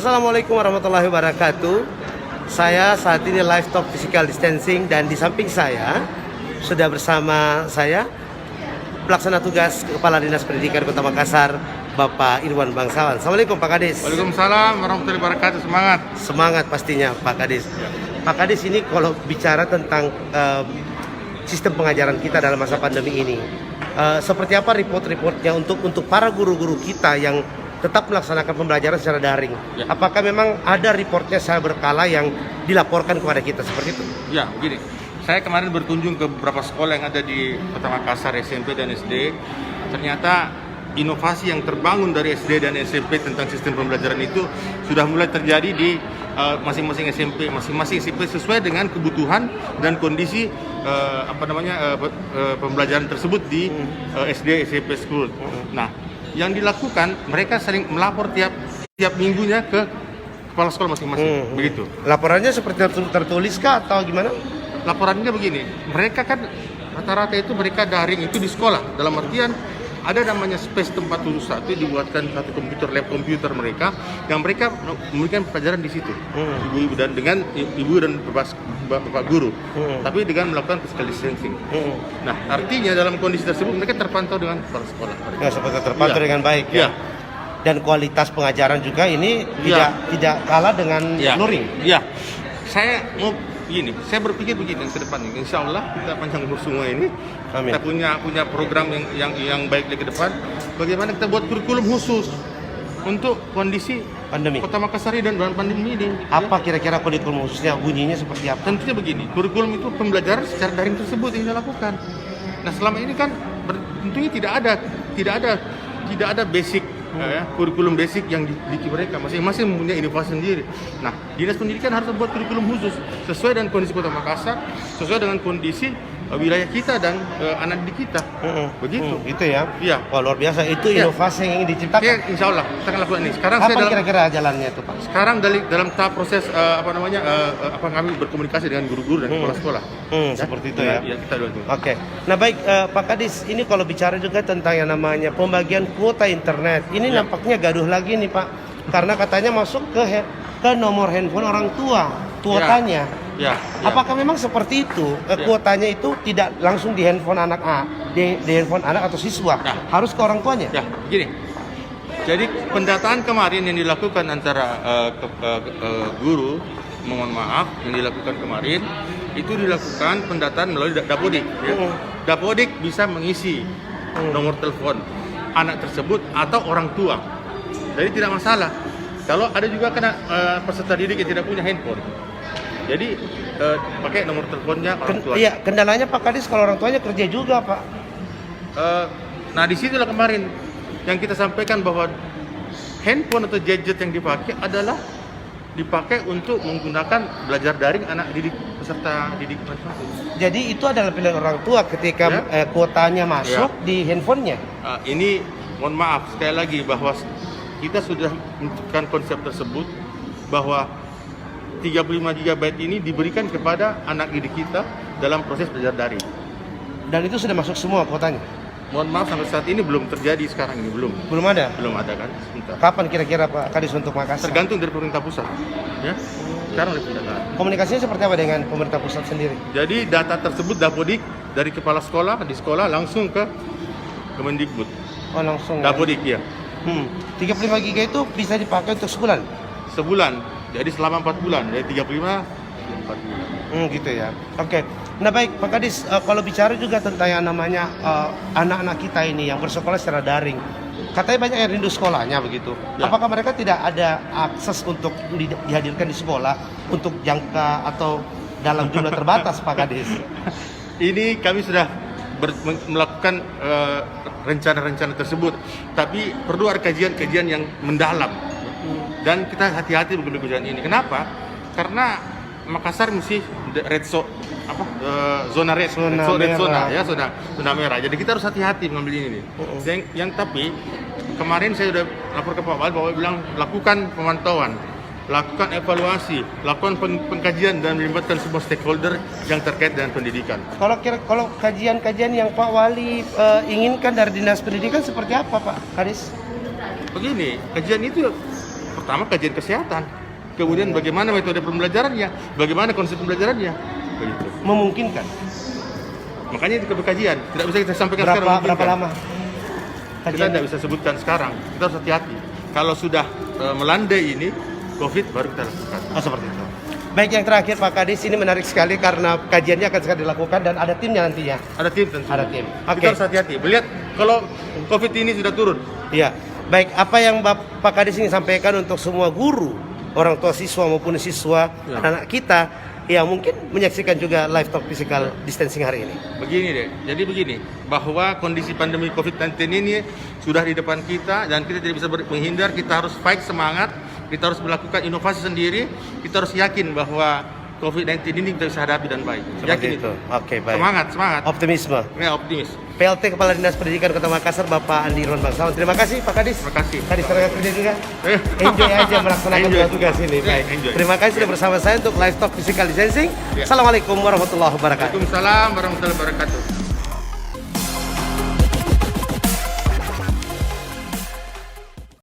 Assalamualaikum warahmatullahi wabarakatuh. Saya saat ini live talk physical distancing dan di samping saya sudah bersama saya pelaksana tugas Kepala Dinas Pendidikan Kota Makassar, Bapak Irwan Bangsawan. Assalamualaikum Pak Kadis. Waalaikumsalam warahmatullahi wabarakatuh. Semangat. Semangat pastinya Pak Kadis. Pak Kadis, ini kalau bicara tentang sistem pengajaran kita dalam masa pandemi ini, seperti apa report-reportnya untuk para guru-guru kita yang tetap melaksanakan pembelajaran secara daring? Ya. Apakah memang ada reportnya secara berkala yang dilaporkan kepada kita seperti itu? Ya, begini. Saya kemarin berkunjung ke beberapa sekolah yang ada di Kota Makassar, SMP dan SD. Ternyata inovasi yang terbangun dari SD dan SMP tentang sistem pembelajaran itu sudah mulai terjadi di masing-masing SMP, sesuai dengan kebutuhan dan kondisi pembelajaran tersebut di SD, SMP school. Nah, yang dilakukan mereka sering melapor tiap minggunya ke kepala sekolah masing-masing. Begitu. Laporannya seperti tertulis kah atau gimana? Laporannya begini, mereka kan rata-rata itu mereka daring itu di sekolah. Dalam artian ada namanya space tempat khusus satu, dibuatkan satu komputer, lab komputer mereka yang mereka memberikan pelajaran di situ. Ibu-ibu dan dengan ibu dan bapak guru. Tapi dengan melakukan physical distancing. Nah, artinya dalam kondisi tersebut mereka terpantau dengan kepala sekolah. Ya, seperti terpantau dengan baik ya. Dan kualitas pengajaran juga ini tidak kalah dengan luring. Iya. Saya mau begini, saya berpikir begini ke depan ini. Insya Allah kita panjang umur semua ini. Amin. Kita punya program yang baik di ke depan. Bagaimana kita buat kurikulum khusus untuk kondisi pandemi Kota Makassar dan pandemi ini. Apa kira-kira kurikulum khususnya, bunyinya seperti apa? Tentunya begini, kurikulum itu pembelajaran secara daring tersebut yang dilakukan. Nah, selama ini kan tentunya tidak ada basic kurikulum basic yang dimiliki mereka. Masing-masing mempunyai inovasi sendiri. Nah, Dinas Pendidikan harus membuat kurikulum khusus sesuai dengan kondisi Kota Makassar, sesuai dengan kondisi wilayah kita dan anak didik kita. Begitu. Itu ya? Iya. Wah, luar biasa. Itu inovasi yang ingin diciptakan. Ya, insya Allah kita akan lakukan ini. Sekarang kapan kira-kira jalannya itu, Pak? Sekarang dalam tahap proses kami berkomunikasi dengan guru-guru dan kepala sekolah. Seperti itu ya. Iya, kita dulu. Oke. Nah, baik Pak Kadis, ini kalau bicara juga tentang yang namanya pembagian kuota internet. Ini nampaknya gaduh lagi nih, Pak. Karena katanya masuk ke nomor handphone orang tua, kuotanya. Ya. Apakah memang seperti itu? Kuotanya itu tidak langsung di handphone anak di handphone anak atau siswa, harus ke orang tuanya? Ya, gini. Jadi pendataan kemarin yang dilakukan antara guru, mohon maaf, yang dilakukan kemarin itu dilakukan pendataan melalui Dapodik. Dapodik bisa mengisi nomor telepon anak tersebut atau orang tua. Jadi tidak masalah. Kalau ada juga peserta didik yang tidak punya handphone, jadi pakai nomor teleponnya orang tua. Iya, kendalanya Pak Kadis kalau orang tuanya kerja juga, Pak. Nah, disitulah kemarin yang kita sampaikan bahwa handphone atau gadget yang dipakai untuk menggunakan belajar daring anak didik peserta didik masing-masing. Jadi itu adalah pilihan orang tua ketika kuotanya masuk di handphonenya. Ini mohon maaf sekali lagi bahwa kita sudah menentukan konsep tersebut bahwa 35 GB ini diberikan kepada anak didik kita dalam proses belajar daring. Dan itu sudah masuk semua kuotanya? Mohon maaf sampai saat ini belum terjadi sekarang ini, belum. Belum ada? Belum ada kan? Sebentar. Kapan kira-kira Pak Kadis untuk Makassar? Tergantung dari pemerintah pusat. Ya. Sekarang ada pendataan. Komunikasinya seperti apa dengan pemerintah pusat sendiri? Jadi data tersebut Dapodik dari kepala sekolah di sekolah langsung ke Kemendikbud. Oh, langsung. Dapodik ya. 35 GB itu bisa dipakai untuk sebulan? Sebulan. Jadi selama 4 bulan, dari 35 4 bulan. Gitu ya. Oke. Nah, baik Pak Kadis, kalau bicara juga tentang yang namanya anak-anak kita ini yang bersekolah secara daring, katanya banyak yang rindu sekolahnya begitu. Apakah mereka tidak ada akses untuk dihadirkan di sekolah untuk jangka atau dalam jumlah terbatas, Pak Kadis? Ini kami sudah melakukan rencana-rencana tersebut, tapi perlu ada kajian-kajian yang mendalam. Dan kita hati-hati begitu kajian ini. Kenapa? Karena Makassar mesti zona merah. Jadi kita harus hati-hati mengambil ini. Yang tapi kemarin saya sudah lapor ke Pak Wali bilang lakukan pemantauan, lakukan evaluasi, lakukan pengkajian dan melibatkan semua stakeholder yang terkait dengan pendidikan. Kalau kajian-kajian yang Pak Wali inginkan dari Dinas Pendidikan seperti apa, Pak Kadis? Begini, kajian itu pertama kajian kesehatan, kemudian bagaimana metode pembelajarannya, bagaimana konsep pembelajarannya, begitu. Memungkinkan. Makanya itu kajian, tidak bisa kita sampaikan sekarang. Berapa lama? Kita tidak bisa sebutkan sekarang. Kita harus hati-hati. Kalau sudah melandai ini COVID baru kita lakukan. Oh, seperti itu. Baik, yang terakhir Pak Kadis, ini menarik sekali karena kajiannya akan segera dilakukan dan ada timnya nantinya. Ada tim tentu. Ada tim. Oke. Kita harus hati-hati. Melihat kalau COVID ini sudah turun. Iya. Baik, apa yang Pak Kadis ingin sampaikan untuk semua guru, orang tua siswa maupun siswa, Ya. anak kita yang mungkin menyaksikan juga live talk physical distancing hari ini. Begini deh, jadi begini, bahwa kondisi pandemi COVID-19 ini sudah di depan kita dan kita tidak bisa menghindar, kita harus fight semangat, kita harus melakukan inovasi sendiri, kita harus yakin bahwa COVID-19 ini kita bisa hadapi dan baik. Seperti Yakin itu. Oke, baik. Semangat. Optimisme. Ya, optimis. PLT Kepala Dinas Pendidikan Kota Makassar, Bapak Andi Irwan Bangsawan. Terima kasih Pak Kadis. Terima kasih. Kadis tenaga kerja juga. Enjoy aja melaksanakan Enjoy. tugas ini. Baik. Enjoy. Terima kasih sudah bersama saya untuk live talk physical distancing. Ya. Assalamualaikum warahmatullahi wabarakatuh. Waalaikumsalam warahmatullahi wabarakatuh.